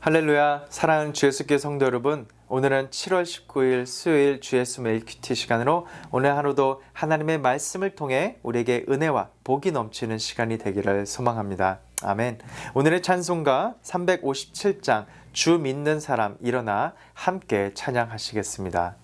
할렐루야, 사랑하는 주 예수께 성도 여러분, 오늘은 7월 19일 수요일 주 예수 매일 큐티 시간으로 오늘 하루도 하나님의 말씀을 통해 우리에게 은혜와 복이 넘치는 시간이 되기를 소망합니다. 아멘. 오늘의 찬송가 357장 주 믿는 사람 일어나 함께 찬양하시겠습니다.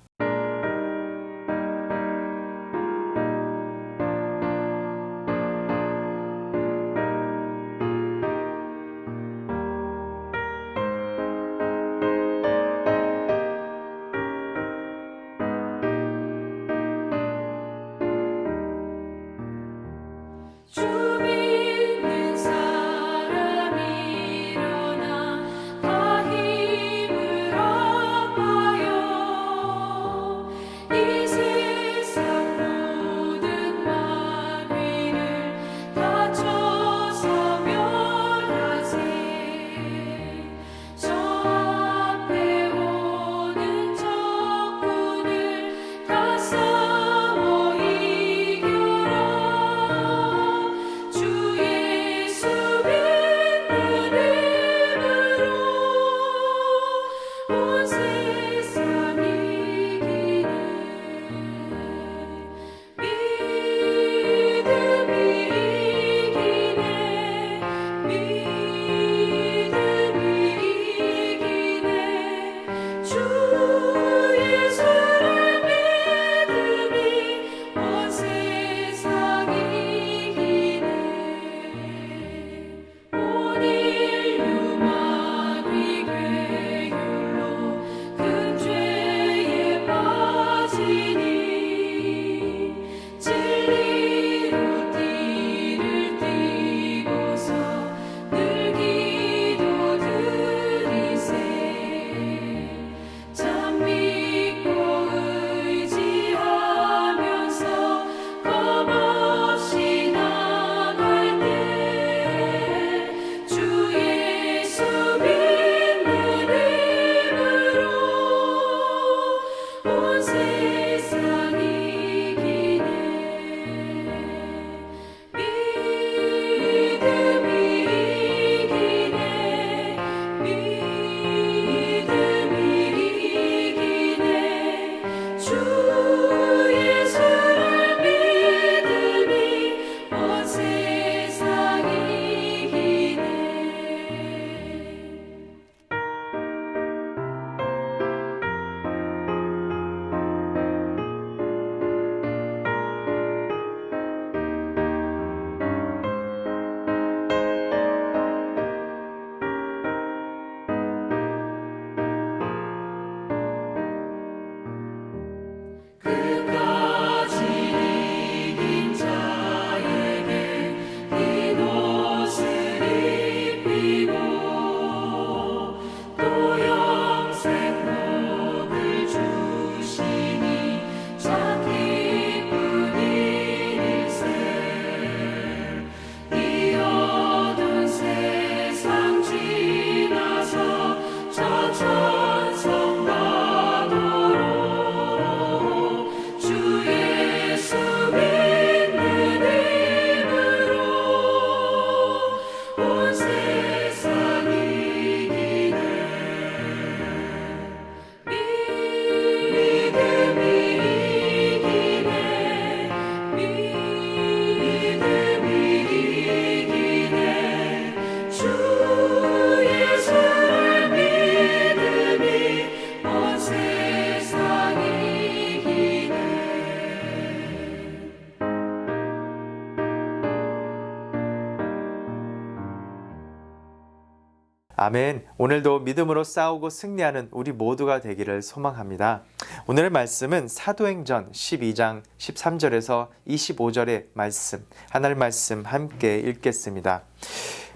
아멘. 오늘도 믿음으로 싸우고 승리하는 우리 모두가 되기를 소망합니다. 오늘의 말씀은 사도행전 12장 13절에서 25절의 말씀, 하나님 말씀 함께 읽겠습니다.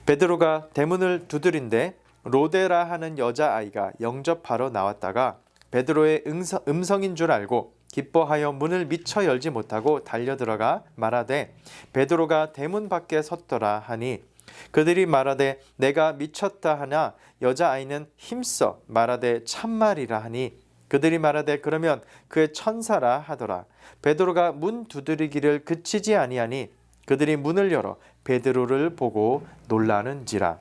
베드로가 대문을 두드린데 로데라 하는 여자아이가 영접하러 나왔다가 베드로의 음성인 줄 알고 기뻐하여 문을 미처 열지 못하고 달려들어가 말하되 베드로가 대문 밖에 섰더라 하니 그들이 말하되 내가 미쳤다 하나 여자아이는 힘써 말하되 참말이라 하니 그들이 말하되 그러면 그의 천사라 하더라. 베드로가 문 두드리기를 그치지 아니하니 그들이 문을 열어 베드로를 보고 놀라는지라.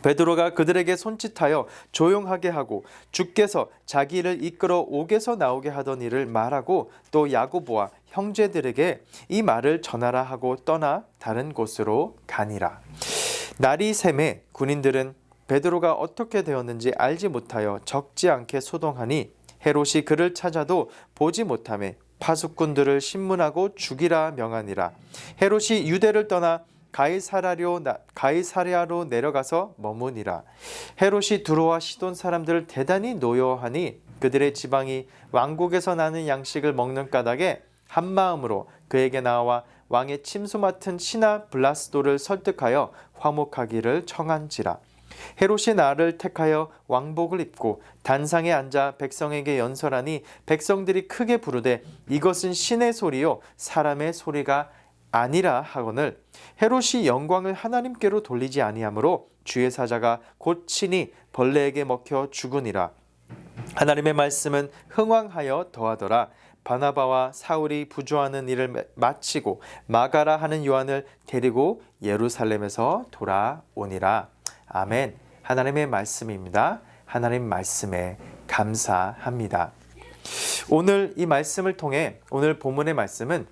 베드로가 그들에게 손짓하여 조용하게 하고 주께서 자기를 이끌어 옥에서 나오게 하던 일을 말하고 또 야고보와 형제들에게 이 말을 전하라 하고 떠나 다른 곳으로 가니라. 날이 새매 군인들은 베드로가 어떻게 되었는지 알지 못하여 적지 않게 소동하니 헤롯이 그를 찾아도 보지 못하매 파수꾼들을 신문하고 죽이라 명하니라. 헤롯이 유대를 떠나 가이사랴로 내려가서 머무니라. 헤롯이 두로와 시돈 사람들을 대단히 노여하니 그들의 지방이 왕국에서 나는 양식을 먹는 까닭에 한 마음으로 그에게 나와 왕의 침소 맡은 신하 블라스도를 설득하여 화목하기를 청한지라. 헤롯이 나를 택하여 왕복을 입고 단상에 앉아 백성에게 연설하니 백성들이 크게 부르되 이것은 신의 소리요 사람의 소리가 아니라 하거늘 헤롯이 영광을 하나님께로 돌리지 아니하므로 주의 사자가 곧 친히 벌레에게 먹혀 죽으니라. 하나님의 말씀은 흥왕하여 더하더라. 바나바와 사울이 부조하는 일을 마치고 마가라 하는 요한을 데리고 예루살렘에서 돌아오니라. 아멘. 하나님의 말씀입니다. 하나님 말씀에 감사합니다. 오늘 이 말씀을 통해 오늘 본문의 말씀은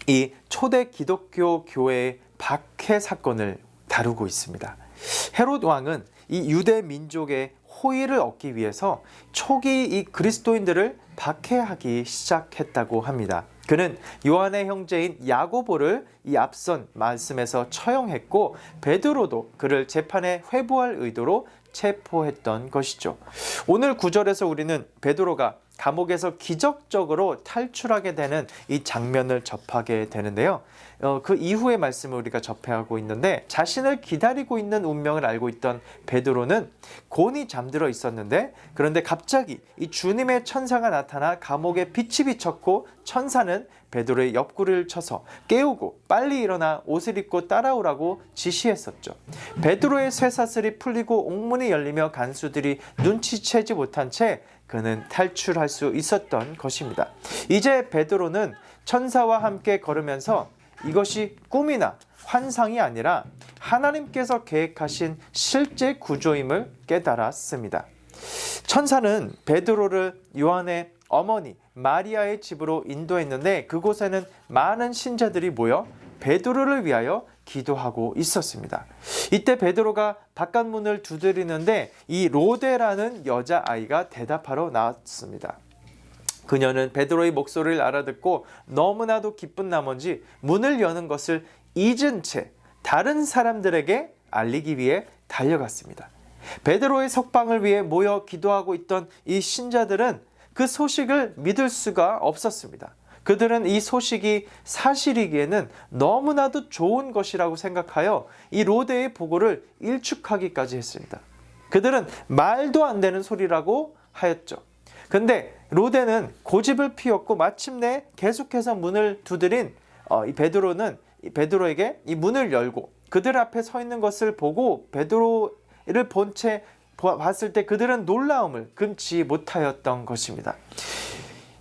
이 초대 기독교 교회의 박해 사건을 다루고 있습니다. 헤롯 왕은 이 유대 민족의 호의를 얻기 위해서 초기 이 그리스도인들을 박해하기 시작했다고 합니다. 그는 요한의 형제인 야고보를 이 앞선 말씀에서 처형했고 베드로도 그를 재판에 회부할 의도로 체포했던 것이죠. 오늘 구절에서 우리는 베드로가 감옥에서 기적적으로 탈출하게 되는 이 장면을 접하게 되는데요. 그 이후의 말씀을 우리가 접하고 있는데 자신을 기다리고 있는 운명을 알고 있던 베드로는 곤히 잠들어 있었는데 그런데 갑자기 이 주님의 천사가 나타나 감옥에 빛이 비쳤고 천사는 베드로의 옆구리를 쳐서 깨우고 빨리 일어나 옷을 입고 따라오라고 지시했었죠. 베드로의 쇠사슬이 풀리고 옥문이 열리며 간수들이 눈치채지 못한 채 그는 탈출할 수 있었던 것입니다. 이제 베드로는 천사와 함께 걸으면서 이것이 꿈이나 환상이 아니라 하나님께서 계획하신 실제 구조임을 깨달았습니다. 천사는 베드로를 요한의 어머니 마리아의 집으로 인도했는데 그곳에는 많은 신자들이 모여 베드로를 위하여 기도하고 있었습니다. 이때 베드로가 바깥문을 두드리는데 이 로데라는 여자아이가 대답하러 나왔습니다. 그녀는 베드로의 목소리를 알아듣고 너무나도 기쁜 나머지 문을 여는 것을 잊은 채 다른 사람들에게 알리기 위해 달려갔습니다. 베드로의 석방을 위해 모여 기도하고 있던 이 신자들은 그 소식을 믿을 수가 없었습니다. 그들은 이 소식이 사실이기에는 너무나도 좋은 것이라고 생각하여 이 로데의 보고를 일축하기까지 했습니다. 그들은 말도 안 되는 소리라고 하였죠. 근데 로데는 고집을 피웠고 마침내 계속해서 문을 두드린 이 베드로에게 이 문을 열고 그들 앞에 서 있는 것을 보고 베드로를 본 채 봤을 때 그들은 놀라움을 금치 못하였던 것입니다.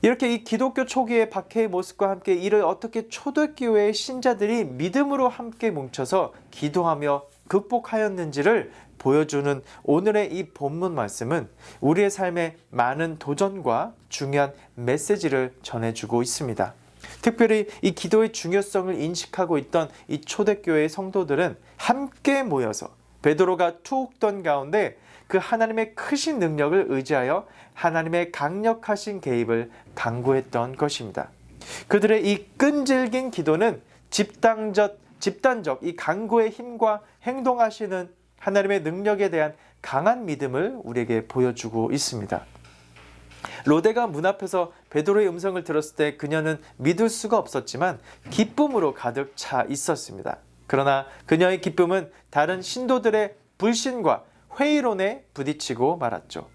이렇게 이 기독교 초기의 박해의 모습과 함께 이를 어떻게 초대교회의 신자들이 믿음으로 함께 뭉쳐서 기도하며 극복하였는지를 보여주는 오늘의 이 본문 말씀은 우리의 삶에 많은 도전과 중요한 메시지를 전해주고 있습니다. 특별히 이 기도의 중요성을 인식하고 있던 이 초대교회의 성도들은 함께 모여서 베드로가 툭 떤 가운데 그 하나님의 크신 능력을 의지하여 하나님의 강력하신 개입을 간구했던 것입니다. 그들의 이 끈질긴 기도는 집단적 이 간구의 힘과 행동하시는 하나님의 능력에 대한 강한 믿음을 우리에게 보여주고 있습니다. 로데가 문 앞에서 베드로의 음성을 들었을 때 그녀는 믿을 수가 없었지만 기쁨으로 가득 차 있었습니다. 그러나 그녀의 기쁨은 다른 신도들의 불신과 회의론에 부딪히고 말았죠.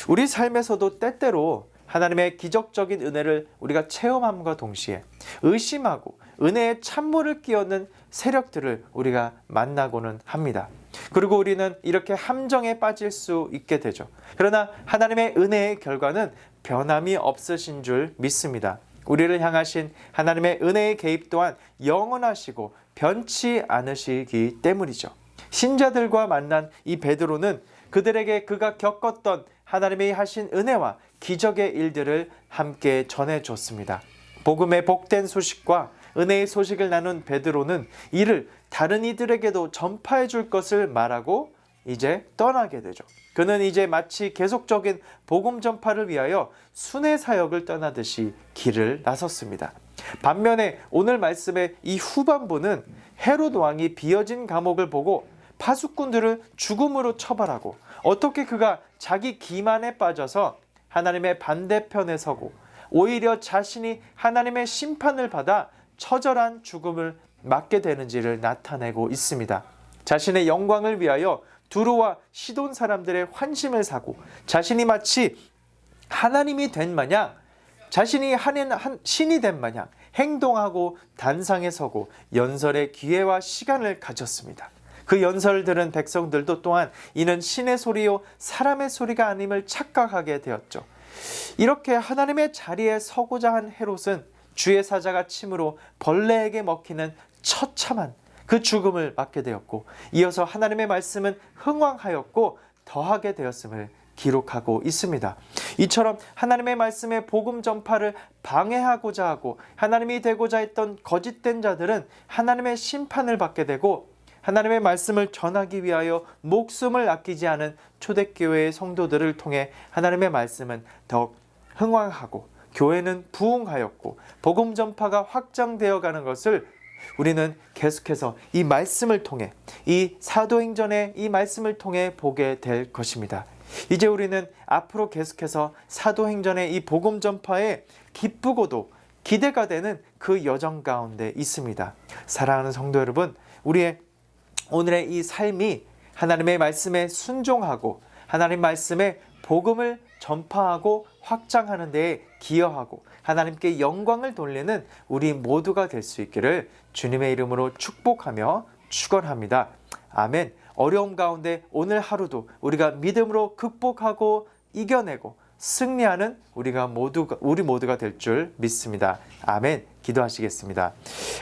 우리 삶에서도 때때로 하나님의 기적적인 은혜를 우리가 체험함과 동시에 의심하고 은혜의 찬물을 끼얹는 세력들을 우리가 만나고는 합니다. 그리고 우리는 이렇게 함정에 빠질 수 있게 되죠. 그러나 하나님의 은혜의 결과는 변함이 없으신 줄 믿습니다. 우리를 향하신 하나님의 은혜의 개입 또한 영원하시고 변치 않으시기 때문이죠. 신자들과 만난 이 베드로는 그들에게 그가 겪었던 하나님이 하신 은혜와 기적의 일들을 함께 전해줬습니다. 복음의 복된 소식과 은혜의 소식을 나눈 베드로는 이를 다른 이들에게도 전파해 줄 것을 말하고 이제 떠나게 되죠. 그는 이제 마치 계속적인 복음 전파를 위하여 순회 사역을 떠나듯이 길을 나섰습니다. 반면에 오늘 말씀의 이 후반부는 헤롯 왕이 비어진 감옥을 보고 파수꾼들을 죽음으로 처벌하고 어떻게 그가 자기 기만에 빠져서 하나님의 반대편에 서고 오히려 자신이 하나님의 심판을 받아 처절한 죽음을 맞게 되는지를 나타내고 있습니다. 자신의 영광을 위하여 두루와 시돈 사람들의 환심을 사고 자신이 마치 하나님이 된 마냥 자신이 신이 된 마냥 행동하고 단상에 서고 연설의 기회와 시간을 가졌습니다. 그 연설을 들은 백성들도 또한 이는 신의 소리요 사람의 소리가 아님을 착각하게 되었죠. 이렇게 하나님의 자리에 서고자 한 헤롯은 주의 사자가 침으로 벌레에게 먹히는 처참한 그 죽음을 맞게 되었고 이어서 하나님의 말씀은 흥왕하였고 더하게 되었음을 기록하고 있습니다. 이처럼 하나님의 말씀의 복음 전파를 방해하고자 하고 하나님이 되고자 했던 거짓된 자들은 하나님의 심판을 받게 되고 하나님의 말씀을 전하기 위하여 목숨을 아끼지 않은 초대교회의 성도들을 통해 하나님의 말씀은 더욱 흥왕하고 교회는 부흥하였고 복음 전파가 확장되어 가는 것을 우리는 계속해서 이 말씀을 통해 이 사도행전의 이 말씀을 통해 보게 될 것입니다. 이제 우리는 앞으로 계속해서 사도행전의 이 복음 전파에 기쁘고도 기대가 되는 그 여정 가운데 있습니다. 사랑하는 성도 여러분, 우리의 오늘의 이 삶이 하나님의 말씀에 순종하고 하나님 말씀에 복음을 전파하고 확장하는 데에 기여하고 하나님께 영광을 돌리는 우리 모두가 될 수 있기를 주님의 이름으로 축복하며 축원합니다. 아멘. 어려움 가운데 오늘 하루도 우리가 믿음으로 극복하고 이겨내고 승리하는 우리 모두가 될 줄 믿습니다. 아멘. 기도하시겠습니다.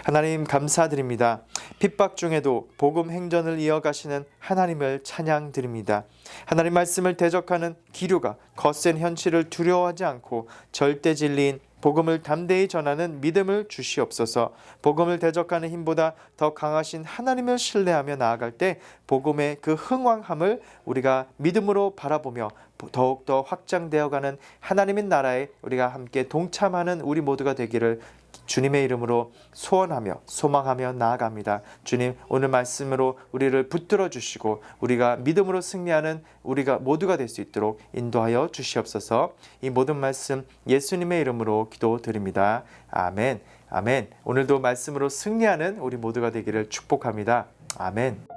하나님 감사드립니다. 핍박 중에도 복음 행전을 이어가시는 하나님을 찬양드립니다. 하나님 말씀을 대적하는 기류가 거센 현실을 두려워하지 않고 절대 진리인 복음을 담대히 전하는 믿음을 주시옵소서. 복음을 대적하는 힘보다 더 강하신 하나님을 신뢰하며 나아갈 때 복음의 그 흥왕함을 우리가 믿음으로 바라보며 더욱더 확장되어가는 하나님의 나라에 우리가 함께 동참하는 우리 모두가 되기를 주님의 이름으로 소원하며 소망하며 나아갑니다. 주님, 오늘 말씀으로 우리를 붙들어 주시고 우리가 믿음으로 승리하는 우리가 모두가 될 수 있도록 인도하여 주시옵소서. 이 모든 말씀 예수님의 이름으로 기도드립니다. 아멘. 아멘. 오늘도 말씀으로 승리하는 우리 모두가 되기를 축복합니다. 아멘.